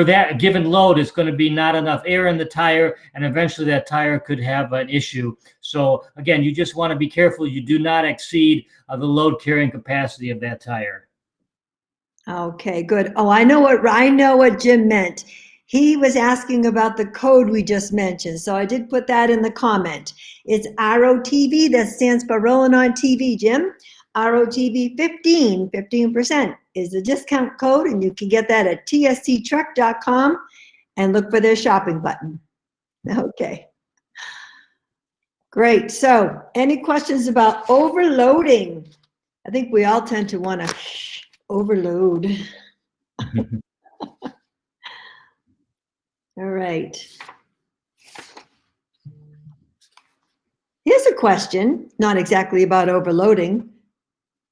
that given load, it's going to be not enough air in the tire, and eventually that tire could have an issue. So again, you just want to be careful you do not exceed the load carrying capacity of that tire. Okay, good. Oh, I know what Jim meant. He was asking about the code we just mentioned, so I did put that in the comment. It's ROTV, that stands for Rolling on TV, Jim. ROTV 15% is the discount code, and you can get that at TSTtruck.com and look for their shopping button. Okay. Great. So any questions about overloading? I think we all tend to want to overload. All right. Here's a question, not exactly about overloading.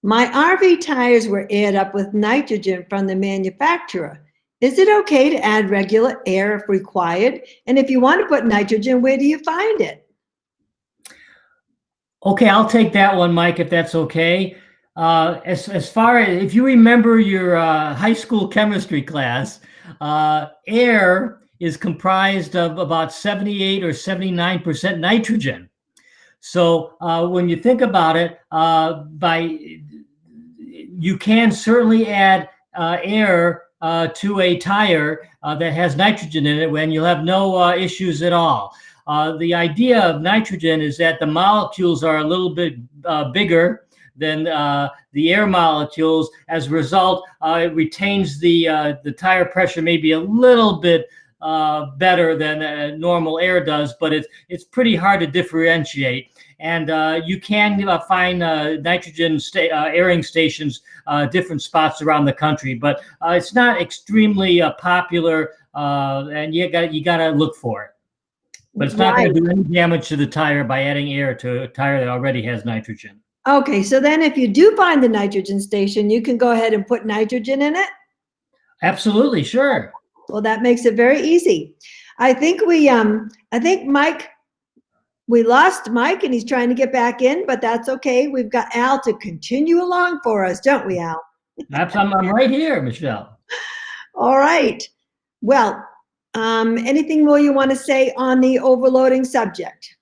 My RV tires were aired up with nitrogen from the manufacturer. Is it okay to add regular air if required? And if you want to put nitrogen, where do you find it? Okay, I'll take that one, Mike, if that's okay. As far as if you remember your high school chemistry class, air is comprised of about 78 or 79% nitrogen. So when you think about it, you can certainly add air to a tire that has nitrogen in it, when you'll have no issues at all. The idea of nitrogen is that the molecules are a little bit bigger than the air molecules. As a result, it retains the tire pressure maybe a little bit better than normal air does, but it's pretty hard to differentiate. And you can find nitrogen airing stations different spots around the country, but it's not extremely popular, and you got to look for it. But it's not going to do any damage to the tire by adding air to a tire that already has nitrogen. Okay, so then if you do find the nitrogen station, you can go ahead and put nitrogen in it? Absolutely, sure. Well, that makes it very easy. I think Mike, we lost Mike and he's trying to get back in, but that's okay. We've got Al to continue along for us, don't we, Al? I'm right here, Michelle. All right. Well, anything more you want to say on the overloading subject?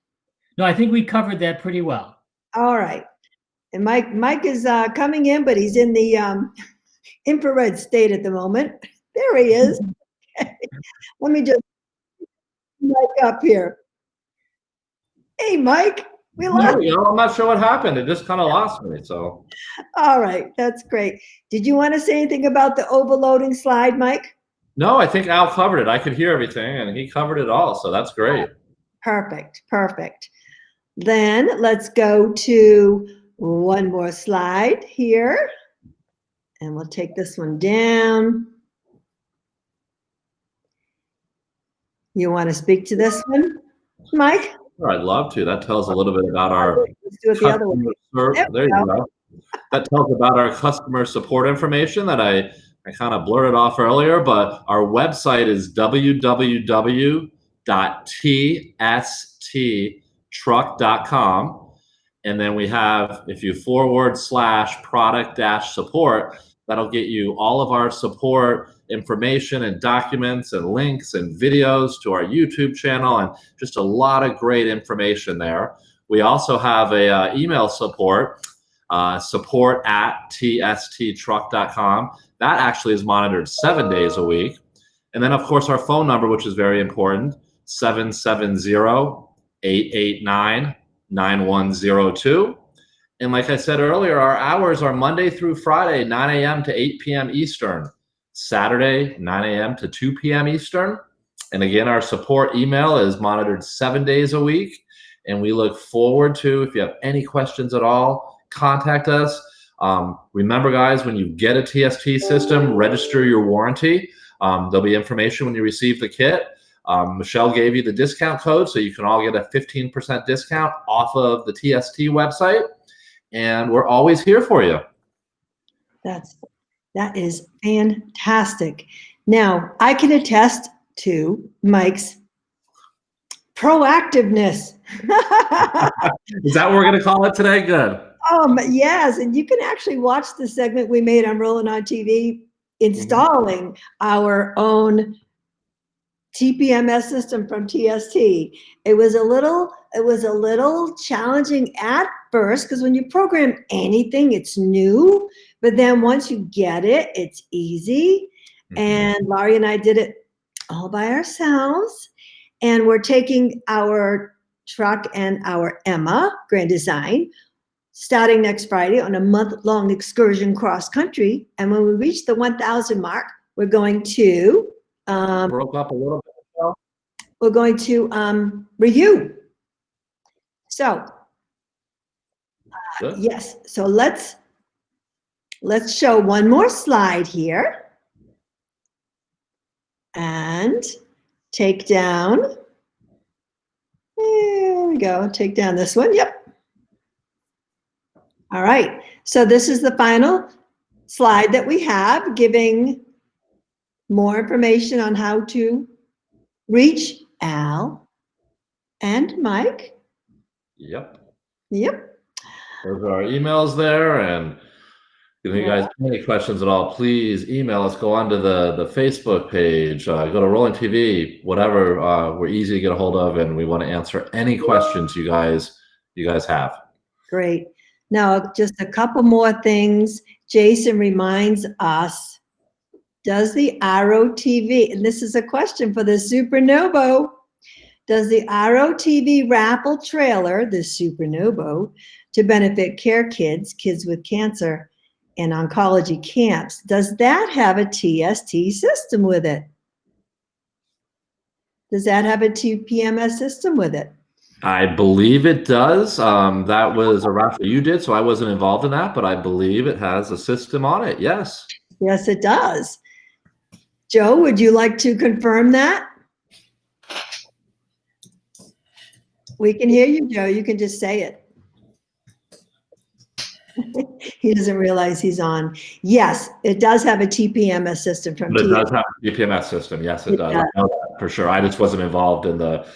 No, I think we covered that pretty well. All right. And Mike is coming in, but he's in the infrared state at the moment. There he is. Let me just Mike up here. Hey, Mike. We lost you. I'm not sure what happened. It just kind of lost me. So. All right. That's great. Did you want to say anything about the overloading slide, Mike? No, I think Al covered it. I could hear everything, and he covered it all. So that's great. Perfect. Perfect. Then let's go to one more slide here. And we'll take this one down. You want to speak to this one, Mike? Sure, I'd love to. That tells a little bit about our Let's do it the other way. There you go. That tells about our customer support information that I kind of blurted off earlier, but our website is www.tsttruck.com. And then we have, if you /product-support, that'll get you all of our support information and documents and links and videos to our YouTube channel, and just a lot of great information there. We also have a email support, support@tsttruck.com. That actually is monitored 7 days a week. And then, of course, our phone number, which is very important, 770-889-9102. And like I said earlier, our hours are Monday through Friday, 9 a.m. to 8 p.m. Eastern, Saturday, 9 a.m. to 2 p.m. Eastern. And again, our support email is monitored 7 days a week. And we look forward to, if you have any questions at all, contact us. Remember, guys, when you get a TST system, register your warranty. There'll be information when you receive the kit. Michelle gave you the discount code, so you can all get a 15% discount off of the TST website. And we're always here for you. That is fantastic. Now, I can attest to Mike's proactiveness. Is that what we're going to call it today? Good. Yes, and you can actually watch the segment we made on Rolling on TV installing our own TPMS system from TST. It was a little challenging at first, because when you program anything, it's new, but then once you get it, it's easy. And Laurie and I did it all by ourselves. And we're taking our truck and our Emma Grand Design starting next Friday on a month-long excursion cross country. And when we reach the 1,000 mark, we're going to broke up a little bit. We're going to review. So yes, so let's show one more slide here and take down. There we go. Take down this one. Yep. All right. So this is the final slide that we have, giving more information on how to reach Al and Mike. Yep. Yep. There's our emails there. And if you guys have any questions at all, please email us. Go onto the Facebook page, go to Rolling TV, whatever. We're easy to get a hold of, and we want to answer any questions you guys have. Great. Now, just a couple more things. Jason reminds us, does the ROTV, and this is a question for the Supernovo, does the ROTV raffle trailer, the Supernovo, to benefit care kids, kids with cancer, and oncology camps, does that have a TST system with it? Does that have a TPMS system with it? I believe it does. That was a raffle you did, so I wasn't involved in that, but I believe it has a system on it. Yes. Yes, it does. Joe, would you like to confirm that? We can hear you, Joe. You can just say it. He doesn't realize he's on. Yes, it does have a TPMS system from But it does have a TPMS system. Yes, it does. I know that for sure. I just wasn't involved in that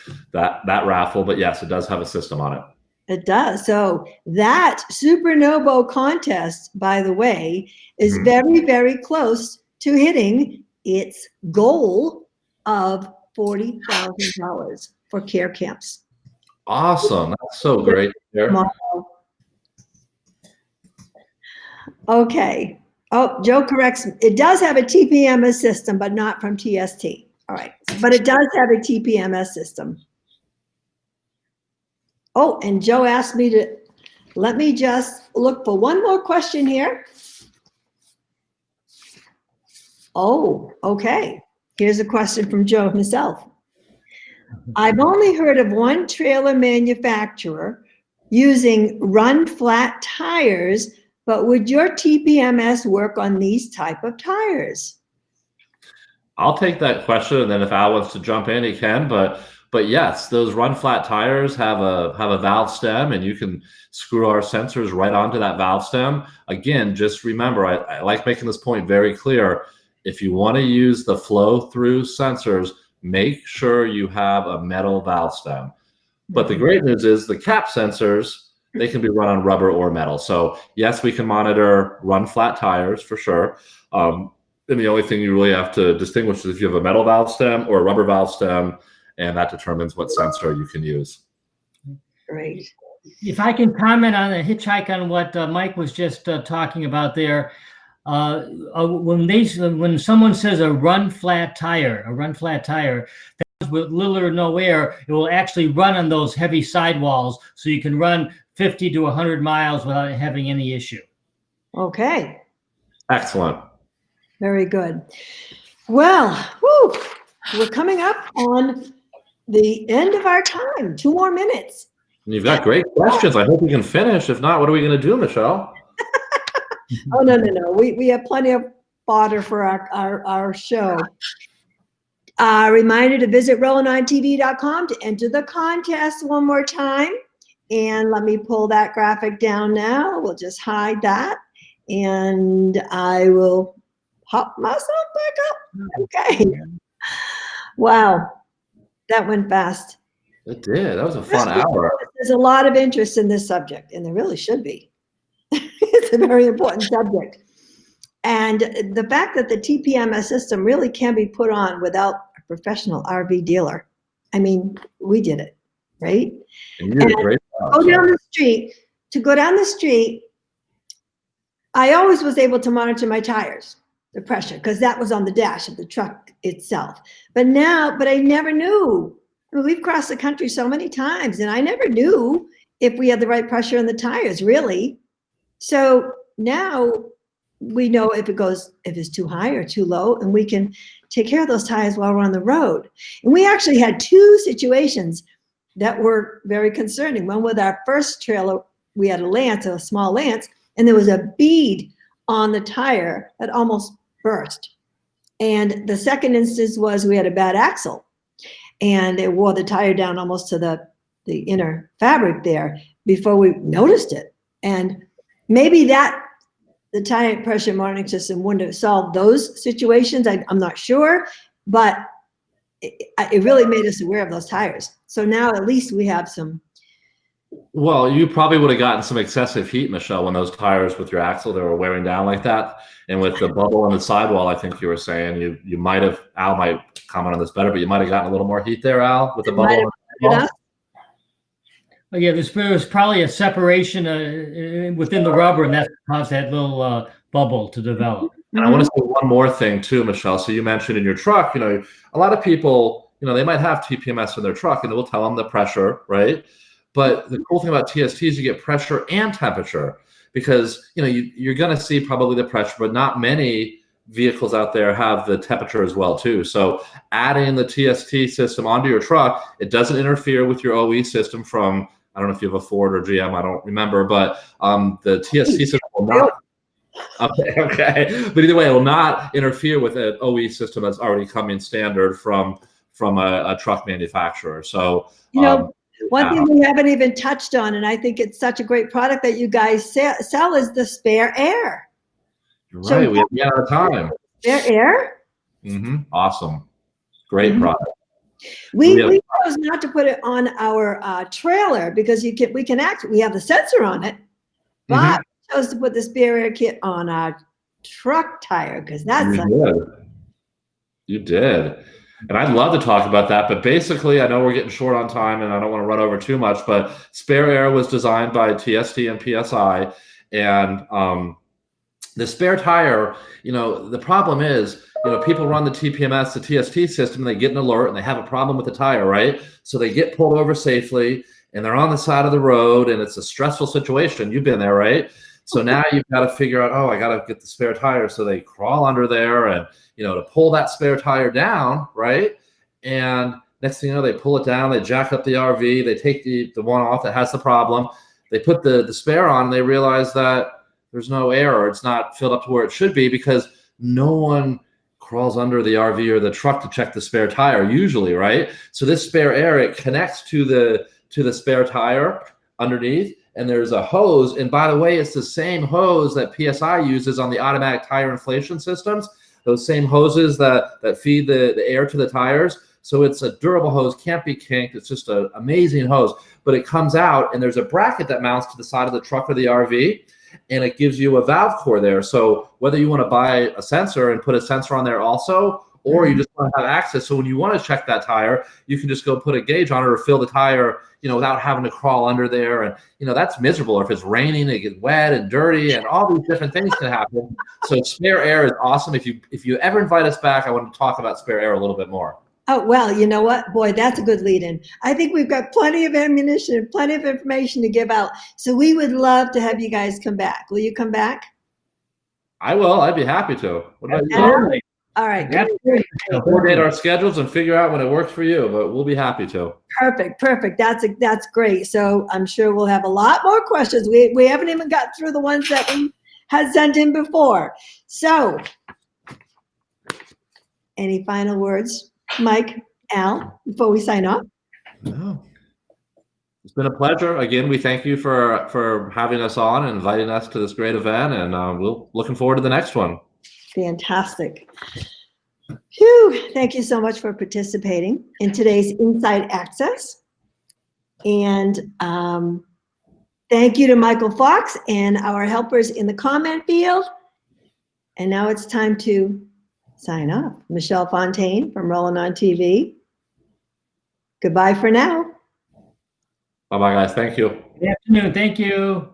raffle, but yes, it does have a system on it. It does. So that Supernovo contest, by the way, is very, very close to hitting its goal of $40,000 for care camps. Awesome. That's so great. Okay. Oh, Joe corrects. It does have a TPMS system, but not from TST. All right. But it does have a TPMS system. Oh, and Joe asked me to, let me just look for one more question here. Oh, okay. Here's a question from Joe himself. I've only heard of one trailer manufacturer using run flat tires, but would your TPMS work on these type of tires? I'll take that question, and then if Al wants to jump in, he can. But yes, those run flat tires have a valve stem, and you can screw our sensors right onto that valve stem. Again, just remember, I like making this point very clear. If you want to use the flow through sensors, make sure you have a metal valve stem. But the great news is the cap sensors, they can be run on rubber or metal. So yes, we can monitor run flat tires for sure. And the only thing you really have to distinguish is if you have a metal valve stem or a rubber valve stem, and that determines what sensor you can use. Great. If I can comment on a hitchhike on what Mike was just talking about there, when someone says a run flat tire, that's with little or no air, it will actually run on those heavy sidewalls, so you can run 50 to 100 miles without having any issue. Okay. Excellent. Very good. Well, whew, we're coming up on the end of our time. 2 more minutes. You've got great questions. I hope we can finish. If not, what are we going to do, Michelle? Oh, no. We have plenty of fodder for our show. Reminder to visit rollinontv.com to enter the contest one more time. And let me pull that graphic down now. We'll just hide that. And I will pop myself back up. Okay. Wow. That went fast. It did. That was a fun hour. There's a lot of interest in this subject, and there really should be. It's a very important subject. And the fact that the TPMS system really can be put on without a professional RV dealer. I mean, we did it, right? And you did a great job. To go down the street, I always was able to monitor my tires, the pressure, because that was on the dash of the truck itself. But I never knew. I mean, we've crossed the country so many times, and I never knew if we had the right pressure in the tires, really. So now we know if it's too high or too low, and we can take care of those tires while we're on the road. And we actually had 2 situations that were very concerning. One with our first trailer, we had a small Lance, and there was a bead on the tire that almost burst. And the second instance was we had a bad axle, and it wore the tire down almost to the inner fabric there before we noticed it. And maybe the tire pressure monitoring system wouldn't have solved those situations. I'm not sure, but it really made us aware of those tires. So now at least we have some. Well, you probably would have gotten some excessive heat, Michelle, when those tires with your axle, they were wearing down like that. And with the bubble on the sidewall, I think you were saying you might have, Al might comment on this better, but you might have gotten a little more heat there, Al, with the bubble on the sidewall. Oh, yeah, there was probably a separation within the rubber, and that caused that little bubble to develop. And I want to say one more thing too, Michelle. So you mentioned in your truck, a lot of people, they might have TPMS in their truck and it will tell them the pressure, right? But the cool thing about TST is you get pressure and temperature because, you're going to see probably the pressure, but not many vehicles out there have the temperature as well too. So adding the TST system onto your truck, it doesn't interfere with your OE system from, I don't know if you have a Ford or GM, I don't remember, but the TST system will not. Okay. But either way, it will not interfere with an OE system that's already coming standard from a truck manufacturer. So, one thing we haven't even touched on, and I think it's such a great product that you guys sell is the spare air. You're right. So we have out of time. Spare air? Awesome. Great product. We chose not to put it on our trailer because we have the sensor on it, but we chose to put the spare air kit on our truck tire because that's You did. And I'd love to talk about that, but basically I know we're getting short on time and I don't want to run over too much, but spare air was designed by TST and P.S.I. And the spare tire, the problem is, people run the TPMS, the TST system, and they get an alert and they have a problem with the tire, right? So they get pulled over safely and they're on the side of the road and it's a stressful situation. You've been there, right? So now you've got to figure out, I got to get the spare tire. So they crawl under there and, to pull that spare tire down, right? And next thing you know, they pull it down, they jack up the RV, they take the one off that has the problem. They put the spare on and they realize that there's no air or it's not filled up to where it should be because no one crawls under the RV or the truck to check the spare tire usually, right? So this spare air, it connects to the spare tire underneath and there's a hose. And by the way, it's the same hose that PSI uses on the automatic tire inflation systems, those same hoses that feed the air to the tires. So it's a durable hose, can't be kinked. It's just an amazing hose, but it comes out and there's a bracket that mounts to the side of the truck or the RV. And it gives you a valve core there. So whether you want to buy a sensor and put a sensor on there also, or you just want to have access. So when you want to check that tire, you can just go put a gauge on it or fill the tire, without having to crawl under there. And, that's miserable. If it's raining, it gets wet and dirty and all these different things can happen. So spare air is awesome. If you ever invite us back, I want to talk about spare air a little bit more. Oh, well, you know what? Boy, that's a good lead-in. I think we've got plenty of ammunition and plenty of information to give out. So we would love to have you guys come back. Will you come back? I will. I'd be happy to. What about you? All right. Coordinate our schedules and figure out when it works for you, but we'll be happy to. Perfect. That's great. So I'm sure we'll have a lot more questions. We haven't even got through the ones that we had sent in before. So any final words, Mike, Al, before we sign off? No. It's been a pleasure. Again, we thank you for having us on and inviting us to this great event, and we're looking forward to the next one. Fantastic. Phew, thank you so much for participating in today's Inside Access. And thank you to Michael Fox and our helpers in the comment field. And now it's time to sign off. Michelle Fontaine from Rolling on TV. Goodbye for now. Bye-bye, guys. Thank you. Good afternoon. Thank you.